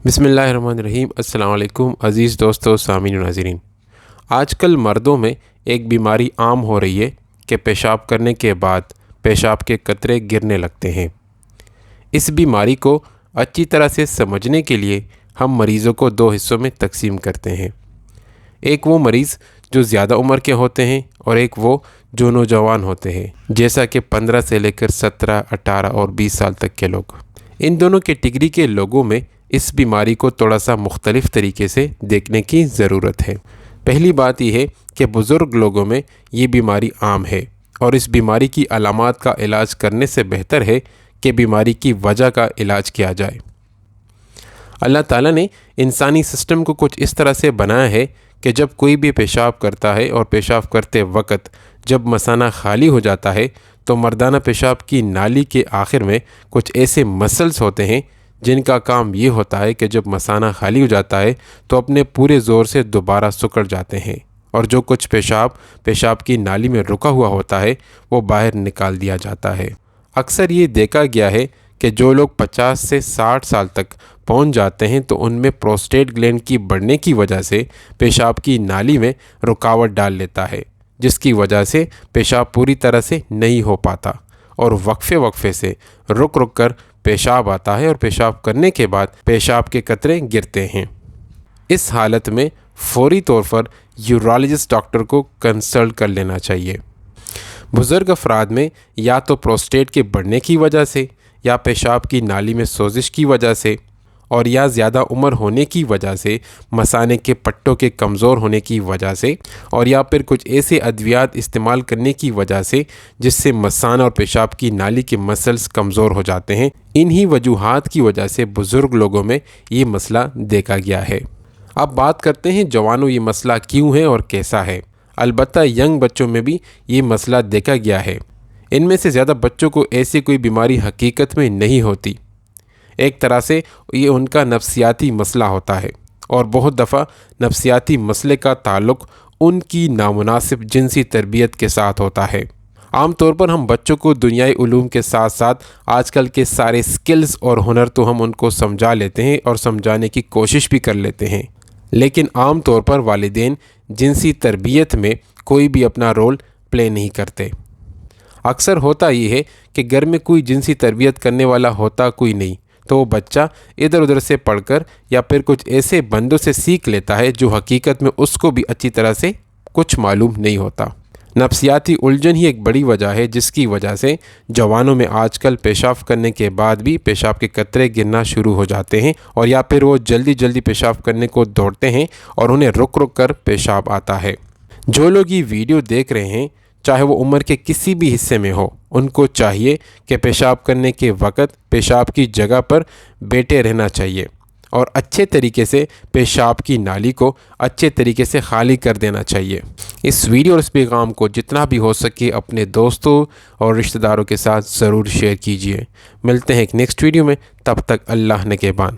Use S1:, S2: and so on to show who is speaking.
S1: بسم اللہ الرحمن الرحیم۔ السلام علیکم عزیز دوستو، سامعین و ناظرین۔ آج کل مردوں میں ایک بیماری عام ہو رہی ہے کہ پیشاب کرنے کے بعد پیشاب کے قطرے گرنے لگتے ہیں۔ اس بیماری کو اچھی طرح سے سمجھنے کے لیے ہم مریضوں کو دو حصوں میں تقسیم کرتے ہیں۔ ایک وہ مریض جو زیادہ عمر کے ہوتے ہیں اور ایک وہ جو نوجوان ہوتے ہیں، جیسا کہ 15 سے لے کر 17، 18 اور 20 سال تک کے لوگ۔ ان دونوں کیٹیگری کے لوگوں میں اس بیماری کو تھوڑا سا مختلف طریقے سے دیکھنے کی ضرورت ہے۔ پہلی بات یہ ہے کہ بزرگ لوگوں میں یہ بیماری عام ہے اور اس بیماری کی علامات کا علاج کرنے سے بہتر ہے کہ بیماری کی وجہ کا علاج کیا جائے۔ اللہ تعالیٰ نے انسانی سسٹم کو کچھ اس طرح سے بنایا ہے کہ جب کوئی بھی پیشاب کرتا ہے اور پیشاب کرتے وقت جب مثانہ خالی ہو جاتا ہے تو مردانہ پیشاب کی نالی کے آخر میں کچھ ایسے مسلز ہوتے ہیں جن کا کام یہ ہوتا ہے کہ جب مثانہ خالی ہو جاتا ہے تو اپنے پورے زور سے دوبارہ سکڑ جاتے ہیں اور جو کچھ پیشاب کی نالی میں رکا ہوا ہوتا ہے وہ باہر نکال دیا جاتا ہے۔ اکثر یہ دیکھا گیا ہے کہ جو لوگ 50 سے 60 سال تک پہنچ جاتے ہیں تو ان میں پروسٹیٹ گلینڈ کی بڑھنے کی وجہ سے پیشاب کی نالی میں رکاوٹ ڈال لیتا ہے، جس کی وجہ سے پیشاب پوری طرح سے نہیں ہو پاتا اور وقفے سے رک کر پیشاب آتا ہے اور پیشاب کرنے کے بعد پیشاب کے قطرے گرتے ہیں۔ اس حالت میں فوری طور پر یورولوجسٹ ڈاکٹر کو کنسلٹ کر لینا چاہیے۔ بزرگ افراد میں یا تو پروسٹیٹ کے بڑھنے کی وجہ سے یا پیشاب کی نالی میں سوزش کی وجہ سے اور یا زیادہ عمر ہونے کی وجہ سے، مثانے کے پٹوں کے کمزور ہونے کی وجہ سے اور یا پھر کچھ ایسے ادویات استعمال کرنے کی وجہ سے جس سے مثانہ اور پیشاب کی نالی کے مسلز کمزور ہو جاتے ہیں، انہی وجوہات کی وجہ سے بزرگ لوگوں میں یہ مسئلہ دیکھا گیا ہے۔ اب بات کرتے ہیں جوانوں، یہ مسئلہ کیوں ہے اور کیسا ہے؟ البتہ ینگ بچوں میں بھی یہ مسئلہ دیکھا گیا ہے۔ ان میں سے زیادہ بچوں کو ایسی کوئی بیماری حقیقت میں نہیں ہوتی۔ ایک طرح سے یہ ان کا نفسیاتی مسئلہ ہوتا ہے اور بہت دفعہ نفسیاتی مسئلے کا تعلق ان کی نامناسب جنسی تربیت کے ساتھ ہوتا ہے۔ عام طور پر ہم بچوں کو دنیائی علوم کے ساتھ ساتھ آج کل کے سارے سکلز اور ہنر تو ہم ان کو سمجھا لیتے ہیں اور سمجھانے کی کوشش بھی کر لیتے ہیں، لیکن عام طور پر والدین جنسی تربیت میں کوئی بھی اپنا رول پلے نہیں کرتے۔ اکثر ہوتا یہ ہے کہ گھر میں کوئی جنسی تربیت کرنے والا ہوتا کوئی نہیں، تو وہ بچہ ادھر ادھر سے پڑھ کر یا پھر کچھ ایسے بندوں سے سیکھ لیتا ہے جو حقیقت میں اس کو بھی اچھی طرح سے کچھ معلوم نہیں ہوتا۔ نفسیاتی الجھن ہی ایک بڑی وجہ ہے جس کی وجہ سے جوانوں میں آج کل پیشاب کرنے کے بعد بھی پیشاب کے قطرے گرنا شروع ہو جاتے ہیں اور یا پھر وہ جلدی پیشاب کرنے کو دوڑتے ہیں اور انہیں رک کر پیشاب آتا ہے۔ جو لوگ یہ ویڈیو دیکھ رہے ہیں، چاہے وہ عمر کے کسی بھی حصے میں ہو، ان کو چاہیے کہ پیشاب کرنے کے وقت پیشاب کی جگہ پر بیٹھے رہنا چاہیے اور اچھے طریقے سے پیشاب کی نالی کو اچھے طریقے سے خالی کر دینا چاہیے۔ اس ویڈیو اور اس پیغام کو جتنا بھی ہو سکے اپنے دوستوں اور رشتہ داروں کے ساتھ ضرور شیئر کیجیے۔ ملتے ہیں ایک نیکسٹ ویڈیو میں، تب تک اللہ نگہبان۔